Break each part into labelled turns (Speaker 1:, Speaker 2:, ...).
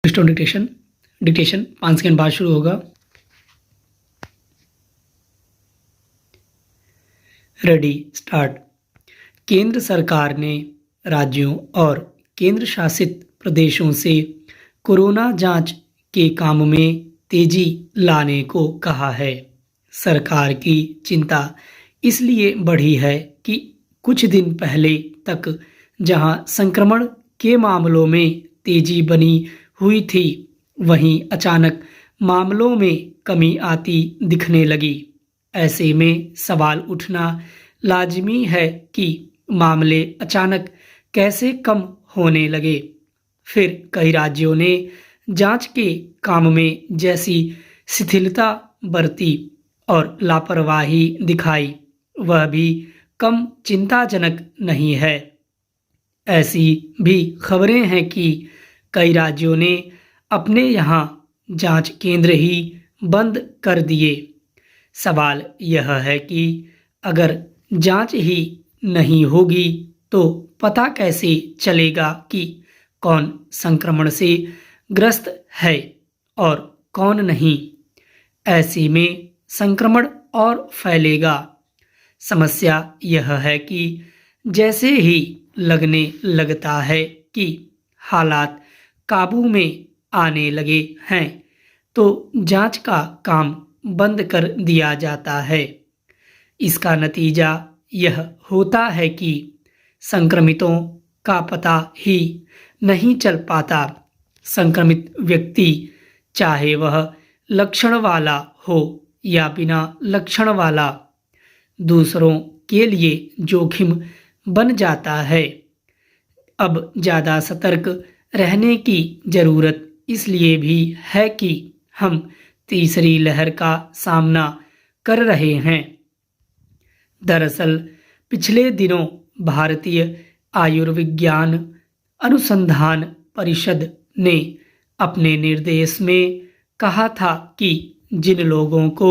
Speaker 1: Stone dictation dictation 5 second बाद शुरू होगा। Ready start. केंद्र सरकार ने राज्यों और केंद्र शासित प्रदेशों से कोरोना जांच के काम में तेजी लाने को कहा है। सरकार की चिंता इसलिए बढ़ी है कि कुछ दिन पहले तक जहां संक्रमण के मामलों में तेजी बनी हुई थी, वहीं अचानक मामलों में कमी आती दिखने लगी। ऐसे में सवाल उठना लाजिमी है कि मामले अचानक कैसे कम होने लगे। फिर कई राज्यों ने जांच के काम में जैसी शिथिलता बरती और लापरवाही दिखाई, वह भी कम चिंताजनक नहीं है। ऐसी भी खबरें हैं कि कई राज्यों ने अपने यहाँ जांच केंद्र ही बंद कर दिए। सवाल यह है कि अगर जांच ही नहीं होगी तो पता कैसे चलेगा कि कौन संक्रमण से ग्रस्त है और कौन नहीं। ऐसे में संक्रमण और फैलेगा। समस्या यह है कि जैसे ही लगने लगता है कि हालात काबू में आने लगे हैं, तो जांच का काम बंद कर दिया जाता है। इसका नतीजा यह होता है कि संक्रमितों का पता ही नहीं चल पाता। संक्रमित व्यक्ति, चाहे वह लक्षण वाला हो या बिना लक्षण वाला, दूसरों के लिए जोखिम बन जाता है। अब ज़्यादा सतर्क रहने की ज़रूरत इसलिए भी है कि हम तीसरी लहर का सामना कर रहे हैं। दरअसल पिछले दिनों भारतीय आयुर्विज्ञान अनुसंधान परिषद ने अपने निर्देश में कहा था कि जिन लोगों को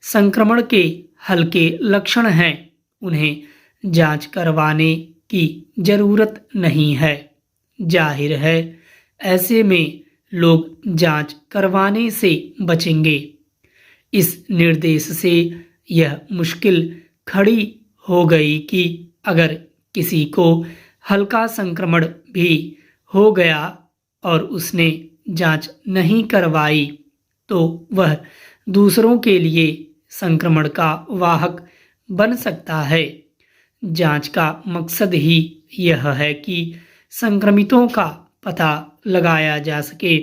Speaker 1: संक्रमण के हल्के लक्षण हैं, उन्हें जांच करवाने की ज़रूरत नहीं है। जाहिर है, ऐसे में लोग जांच करवाने से बचेंगे। इस निर्देश से यह मुश्किल खड़ी हो गई कि अगर किसी को हल्का संक्रमण भी हो गया और उसने जांच नहीं करवाई, तो वह दूसरों के लिए संक्रमण का वाहक बन सकता है। जांच का मकसद ही यह है कि संक्रमितों का पता लगाया जा सके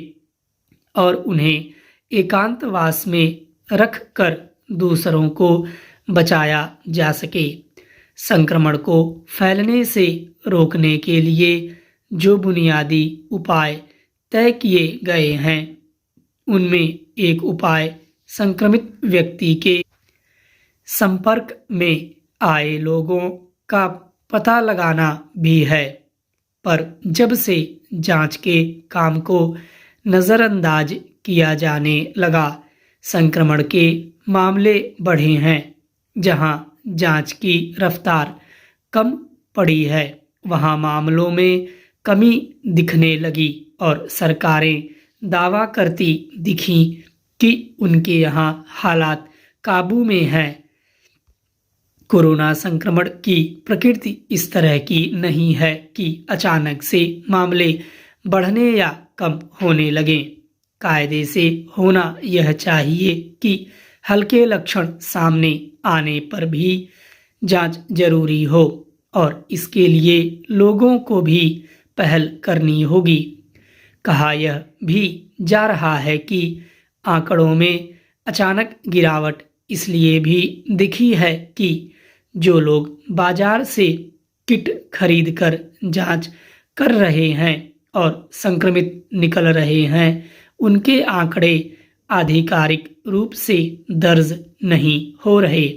Speaker 1: और उन्हें एकांतवास में रख कर दूसरों को बचाया जा सके। संक्रमण को फैलने से रोकने के लिए जो बुनियादी उपाय तय किए गए हैं, उनमें एक उपाय संक्रमित व्यक्ति के संपर्क में आए लोगों का पता लगाना भी है। पर जब से जांच के काम को नज़रअंदाज किया जाने लगा, संक्रमण के मामले बढ़े हैं। जहां जांच की रफ्तार कम पड़ी है, वहां मामलों में कमी दिखने लगी और सरकारें दावा करती दिखीं कि उनके यहाँ हालात काबू में हैं। कोरोना संक्रमण की प्रकृति इस तरह की नहीं है कि अचानक से मामले बढ़ने या कम होने लगें। कायदे से होना यह चाहिए कि हल्के लक्षण सामने आने पर भी जांच जरूरी हो और इसके लिए लोगों को भी पहल करनी होगी। कहा यह भी जा रहा है कि आंकड़ों में अचानक गिरावट इसलिए भी दिखी है कि जो लोग बाजार से किट खरीद कर जांच कर रहे हैं और संक्रमित निकल रहे हैं, उनके आंकड़े आधिकारिक रूप से दर्ज नहीं हो रहे।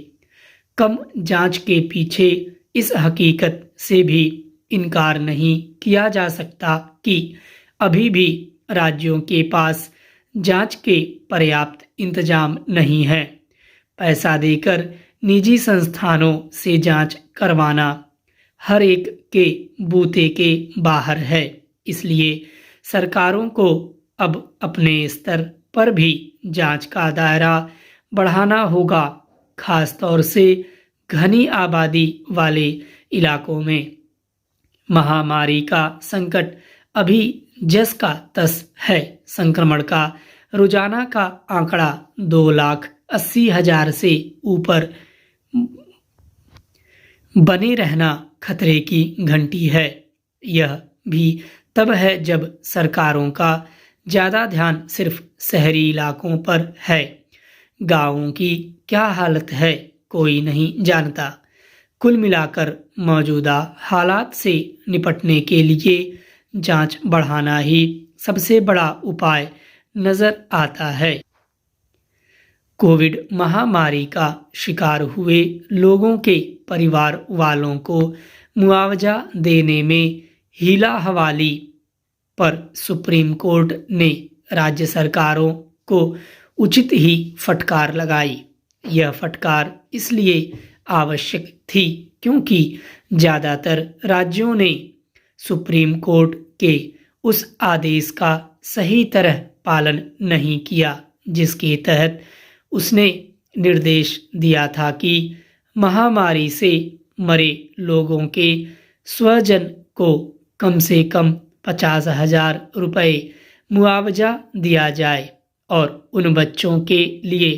Speaker 1: कम जांच के पीछे इस हकीकत से भी इनकार नहीं किया जा सकता कि अभी भी राज्यों के पास जांच के पर्याप्त इंतजाम नहीं है। पैसा देकर निजी संस्थानों से जांच करवाना हर एक के बूते के बाहर है। इसलिए सरकारों को अब अपने स्तर पर भी जांच का दायरा बढ़ाना होगा, खास तौर से घनी आबादी वाले इलाकों में। महामारी का संकट अभी जस का तस है। संक्रमण का रोजाना का आंकड़ा 2,80,000 से ऊपर बने रहना खतरे की घंटी है। यह भी तब है जब सरकारों का ज़्यादा ध्यान सिर्फ शहरी इलाकों पर है। गांवों की क्या हालत है कोई नहीं जानता। कुल मिलाकर मौजूदा हालात से निपटने के लिए जांच बढ़ाना ही सबसे बड़ा उपाय नजर आता है। कोविड महामारी का शिकार हुए लोगों के परिवार वालों को मुआवजा देने में हीला हवाली पर सुप्रीम कोर्ट ने राज्य सरकारों को उचित ही फटकार लगाई। यह फटकार इसलिए आवश्यक थी क्योंकि ज़्यादातर राज्यों ने सुप्रीम कोर्ट के उस आदेश का सही तरह पालन नहीं किया जिसके तहत उसने निर्देश दिया था कि महामारी से मरे लोगों के स्वजन को कम से कम 50,000 रुपये मुआवजा दिया जाए और उन बच्चों के लिए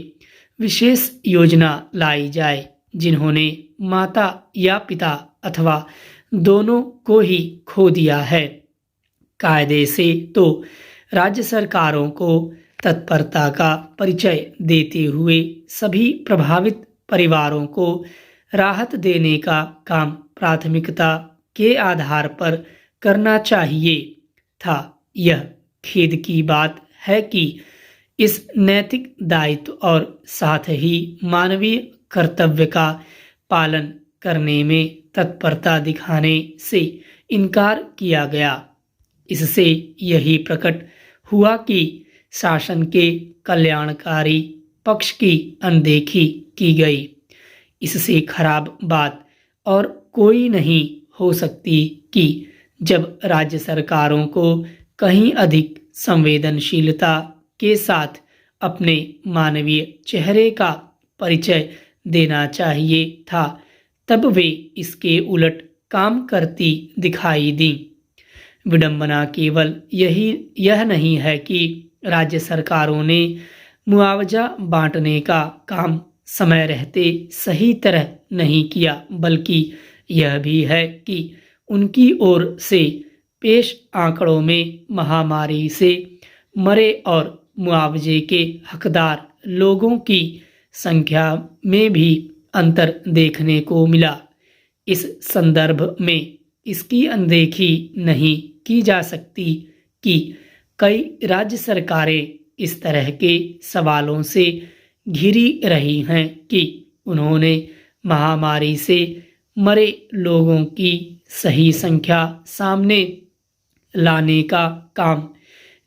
Speaker 1: विशेष योजना लाई जाए जिन्होंने माता या पिता अथवा दोनों को ही खो दिया है। कायदे से तो राज्य सरकारों को तत्परता का परिचय देते हुए सभी प्रभावित परिवारों को राहत देने का काम प्राथमिकता के आधार पर करना चाहिए था। यह खेद की बात है कि इस नैतिक दायित्व और साथ ही मानवीय कर्तव्य का पालन करने में तत्परता दिखाने से इनकार किया गया। इससे यही प्रकट हुआ कि शासन के कल्याणकारी पक्ष की अनदेखी की गई। इससे खराब बात और कोई नहीं हो सकती कि जब राज्य सरकारों को कहीं अधिक संवेदनशीलता के साथ अपने मानवीय चेहरे का परिचय देना चाहिए था, तब वे इसके उलट काम करती दिखाई दी। विडंबना केवल यह नहीं है कि राज्य सरकारों ने मुआवजा बांटने का काम समय रहते सही तरह नहीं किया, बल्कि यह भी है कि उनकी ओर से पेश आंकड़ों में महामारी से मरे और मुआवजे के हकदार लोगों की संख्या में भी अंतर देखने को मिला। इस संदर्भ में इसकी अनदेखी नहीं की जा सकती कि कई राज्य सरकारें इस तरह के सवालों से घिरी रही हैं कि उन्होंने महामारी से मरे लोगों की सही संख्या सामने लाने का काम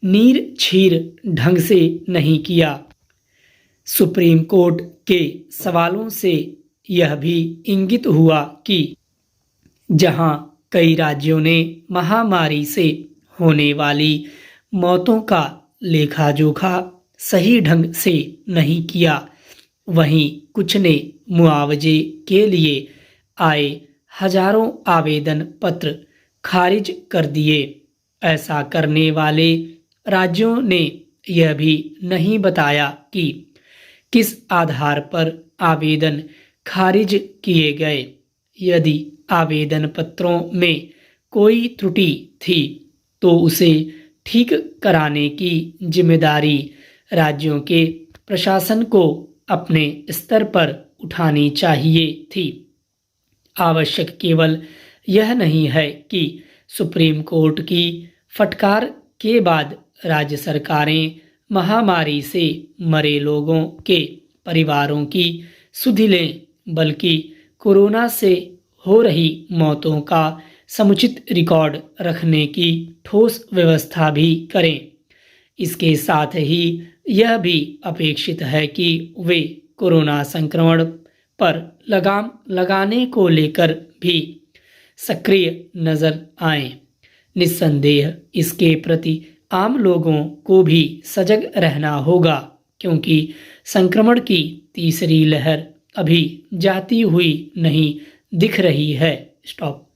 Speaker 1: नीर छीर ढंग से नहीं किया। सुप्रीम कोर्ट के सवालों से यह भी इंगित हुआ कि जहां कई राज्यों ने महामारी से होने वाली मौतों का लेखा जोखा सही ढंग से नहीं किया, वहीं कुछ ने मुआवजे के लिए आए हजारों आवेदन पत्र खारिज कर दिए। ऐसा करने वाले राज्यों ने यह भी नहीं बताया कि किस आधार पर आवेदन खारिज किए गए। यदि आवेदन पत्रों में कोई त्रुटि थी तो उसे ठीक कराने की जिम्मेदारी राज्यों के प्रशासन को अपने स्तर पर उठानी चाहिए थी। आवश्यक केवल यह नहीं है कि सुप्रीम कोर्ट की फटकार के बाद राज्य सरकारें महामारी से मरे लोगों के परिवारों की सुधि लें, बल्कि कोरोना से हो रही मौतों का समुचित रिकॉर्ड रखने की ठोस व्यवस्था भी करें। इसके साथ ही यह भी अपेक्षित है कि वे कोरोना संक्रमण पर लगाम लगाने को लेकर भी सक्रिय नजर आएं। निस्संदेह इसके प्रति आम लोगों को भी सजग रहना होगा क्योंकि संक्रमण की तीसरी लहर अभी जाती हुई नहीं दिख रही है। स्टॉप।